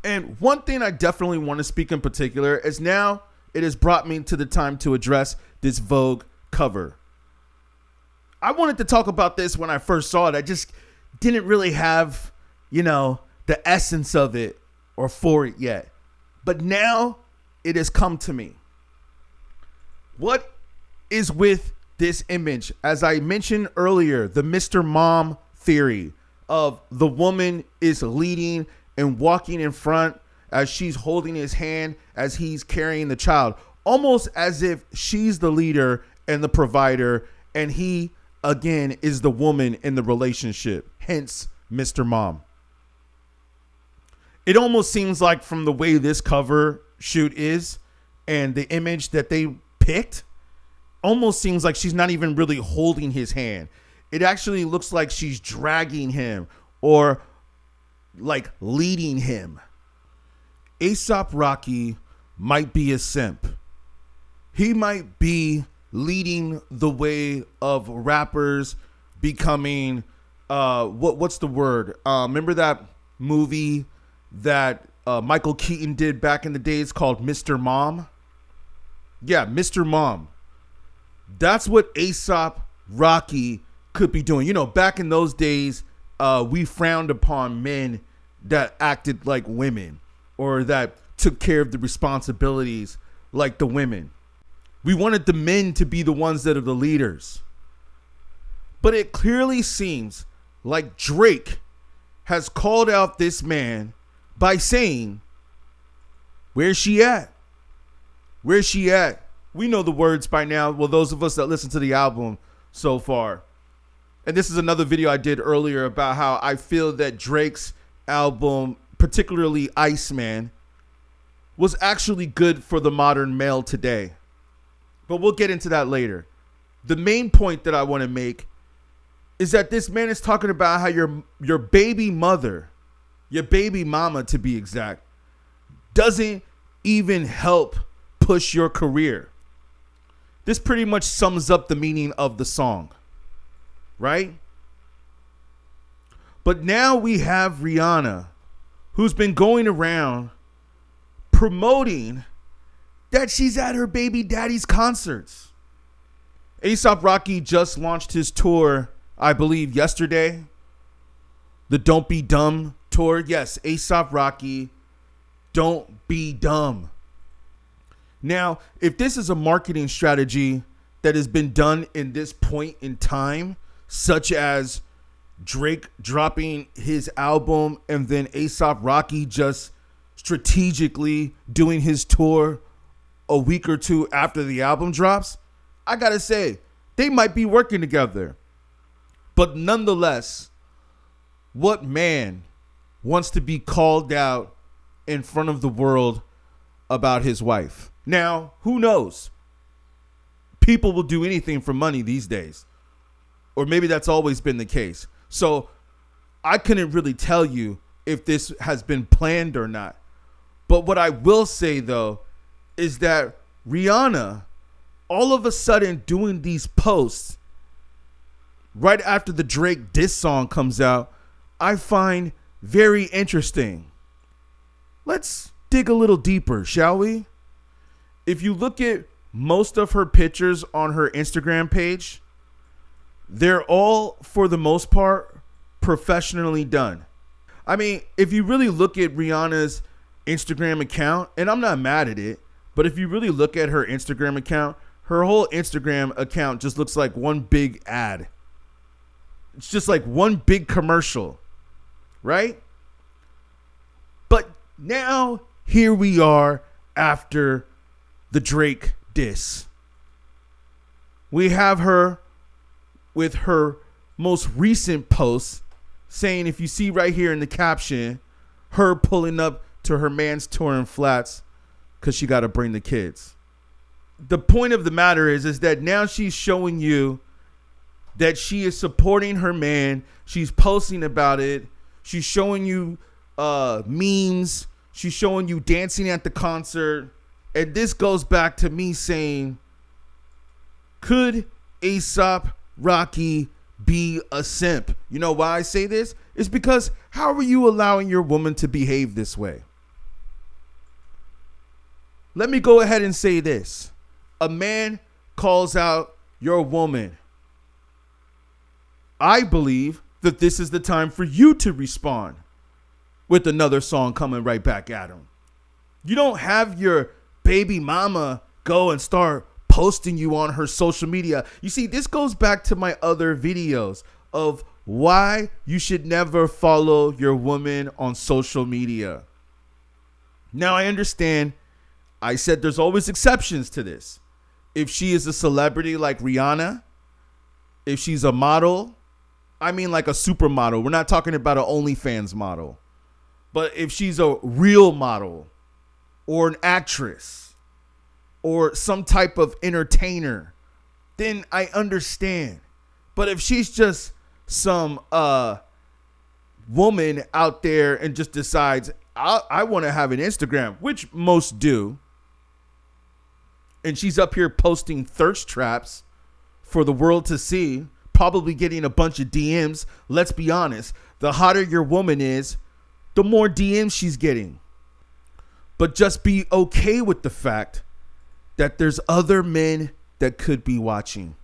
And one thing I definitely want to speak in particular is now it has brought me to the time to address this Vogue cover. I wanted to talk about this when I first saw it. I just didn't really have, the essence of it or for it yet. But now it has come to me. What is with this image? As I mentioned earlier, the Mr. Mom theory of the woman is leading and walking in front as she's holding his hand as he's carrying the child, almost as if she's the leader and the provider, and he, again, is the woman in the relationship, hence Mr. Mom. It almost seems like from the way this cover shoot is and the image that they picked, almost seems like she's not even really holding his hand. It actually looks like she's dragging him or like leading him. A$AP Rocky might be a simp. He might be leading the way of rappers becoming what's the word? Remember that movie that Michael Keaton did back in the days called Mr. Mom? Yeah, Mr. Mom. That's what A$AP Rocky could be doing. Back in those days, we frowned upon men that acted like women or that took care of the responsibilities like the women. We wanted the men to be the ones that are the leaders. But it clearly seems like Drake has called out this man by saying, "Where's she at? Where's she at?" We know the words by now. Well, those of us that listen to the album so far. And this is another video I did earlier about how I feel that Drake's album, particularly Iceman, was actually good for the modern male today. But we'll get into that later. The main point that I want to make is that this man is talking about how your baby mother, your baby mama to be exact, doesn't even help push your career. This pretty much sums up the meaning of the song, right? But now we have Rihanna, who's been going around promoting that she's at her baby daddy's concerts. A$AP Rocky just launched his tour, I believe, yesterday. The Don't Be Dumb tour. Yes, A$AP Rocky, Don't Be Dumb. Now, if this is a marketing strategy that has been done in this point in time, such as Drake dropping his album and then A$AP Rocky just strategically doing his tour a week or two after the album drops, I gotta say, they might be working together. But nonetheless, what man wants to be called out in front of the world about his wife? Now, who knows? People will do anything for money these days. Or maybe that's always been the case. So I couldn't really tell you if this has been planned or not. But what I will say, though, is that Rihanna, all of a sudden doing these posts right after the Drake diss song comes out, I find very interesting. Let's dig a little deeper, shall we? If you look at most of her pictures on her Instagram page, they're all, for the most part, professionally done. I mean, if you really look at Rihanna's Instagram account, and I'm not mad at it, but if you really look at her Instagram account, her whole Instagram account just looks like one big ad. It's just like one big commercial, right? But now here we are after the Drake diss. We have her with her most recent post saying, if you see right here in the caption, her pulling up to her man's touring flats because she got to bring the kids. The point of the matter is that now she's showing you that she is supporting her man. She's posting about it. She's showing you memes. She's showing you dancing at the concert. And this goes back to me saying, could A$AP Rocky be a simp? You know why I say this? It's because how are you allowing your woman to behave this way? let me go ahead and say this. A man calls out your woman. I believe that this is the time for you to respond with another song coming right back at him. You don't have your baby mama go and start posting you on her social media. You see, this goes back to my other videos of why you should never follow your woman on social media. Now, I understand. I said there's always exceptions to this. If she is a celebrity like Rihanna, if she's a model, I mean like a supermodel. We're not talking about an OnlyFans model. But if she's a real model or an actress or some type of entertainer, then I understand. But if she's just some woman out there and just decides, I want to have an Instagram, which most do, and she's up here posting thirst traps for the world to see, probably getting a bunch of DMs. Let's be honest. The hotter your woman is, the more DMs she's getting. But just be okay with the fact that there's other men that could be watching.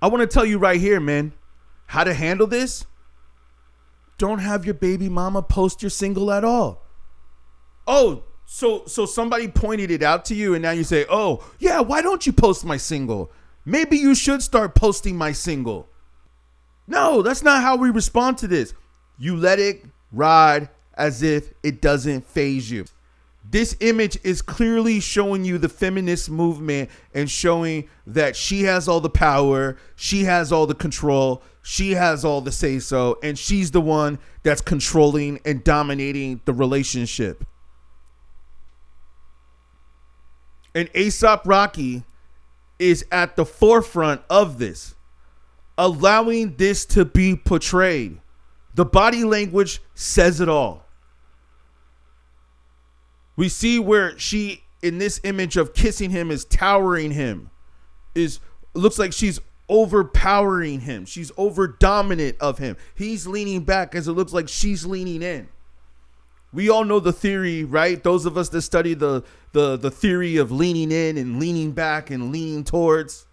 I want to tell you right here, man, how to handle this. Don't have your baby mama post your single at all. Oh, so somebody pointed it out to you and now you say, oh, yeah, why don't you post my single? Maybe you should start posting my single. No, that's not how we respond to this. You let it ride as if it doesn't faze you. This image is clearly showing you the feminist movement and showing that she has all the power, she has all the control, she has all the say-so, and she's the one that's controlling and dominating the relationship. And A$AP Rocky is at the forefront of this, allowing this to be portrayed. The body language says it all. We see where she, in this image of kissing him, is towering him. Looks like she's overpowering him. She's over dominant of him. He's leaning back as it looks like she's leaning in. We all know the theory, right? Those of us that study the theory of leaning in and leaning back and leaning towards.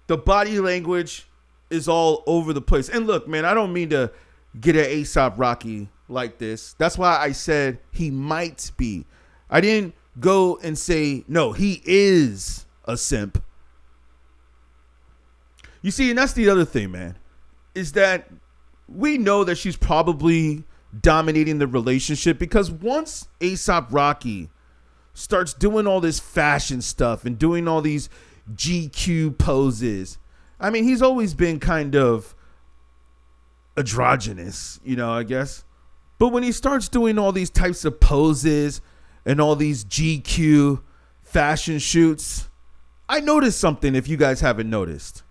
The body language is all over the place. And look, man, I don't mean to get at A$AP Rocky like this. That's why I said he might be. I didn't go and say, no, he is a simp. You see, and that's the other thing, man, is that we know that she's probably dominating the relationship because once A$AP Rocky starts doing all this fashion stuff and doing all these GQ poses, I mean, he's always been kind of androgynous, I guess. But when he starts doing all these types of poses and all these GQ fashion shoots, I noticed something if you guys haven't noticed.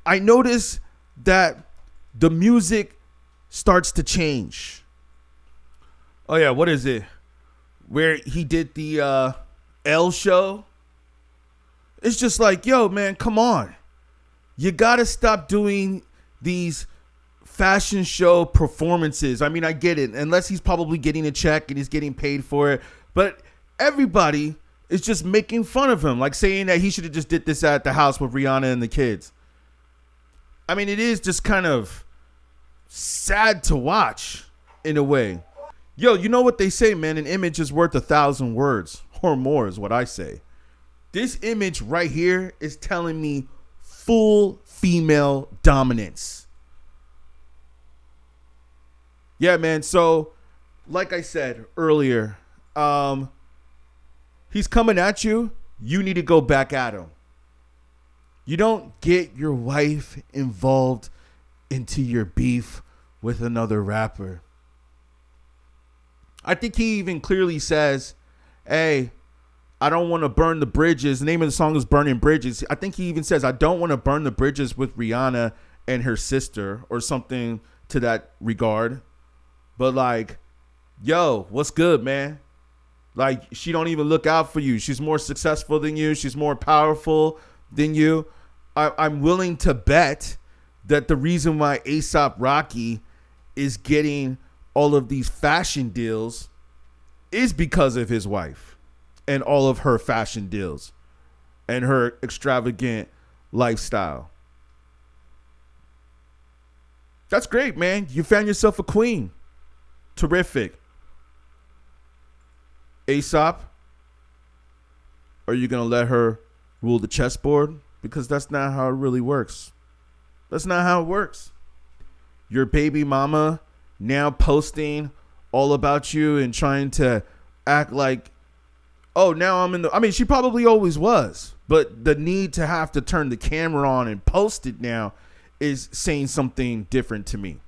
I noticed that the music starts to change. Oh yeah, what is it? Where he did the L show. It's just like, yo, man, come on. You gotta stop doing these fashion show performances. I mean, I get it. Unless he's probably getting a check and he's getting paid for it. But everybody is just making fun of him. Like saying that he should have just did this at the house with Rihanna and the kids. I mean, it is just kind of sad to watch in a way. Yo, you know what they say, man? An image is worth 1,000 words or more is what I say. This image right here is telling me full female dominance. Yeah, man. So, like I said earlier, he's coming at you. You need to go back at him. You don't get your wife involved into your beef with another rapper. I think he even clearly says, hey, I don't want to burn the bridges. The name of the song is Burning Bridges. I think he even says, I don't want to burn the bridges with Rihanna and her sister or something to that regard. But like, yo, what's good, man? Like, she don't even look out for you. She's more successful than you. She's more powerful than you. I'm willing to bet that the reason why A$AP Rocky is getting all of these fashion deals is because of his wife and all of her fashion deals and her extravagant lifestyle. That's great, man. You found yourself a queen. Terrific. Aesop, are you going to let her rule the chessboard? Because that's not how it really works. That's not how it works. Your baby mama now posting all about you and trying to act like, oh, now I'm in the... I mean, she probably always was. But the need to have to turn the camera on and post it now is saying something different to me.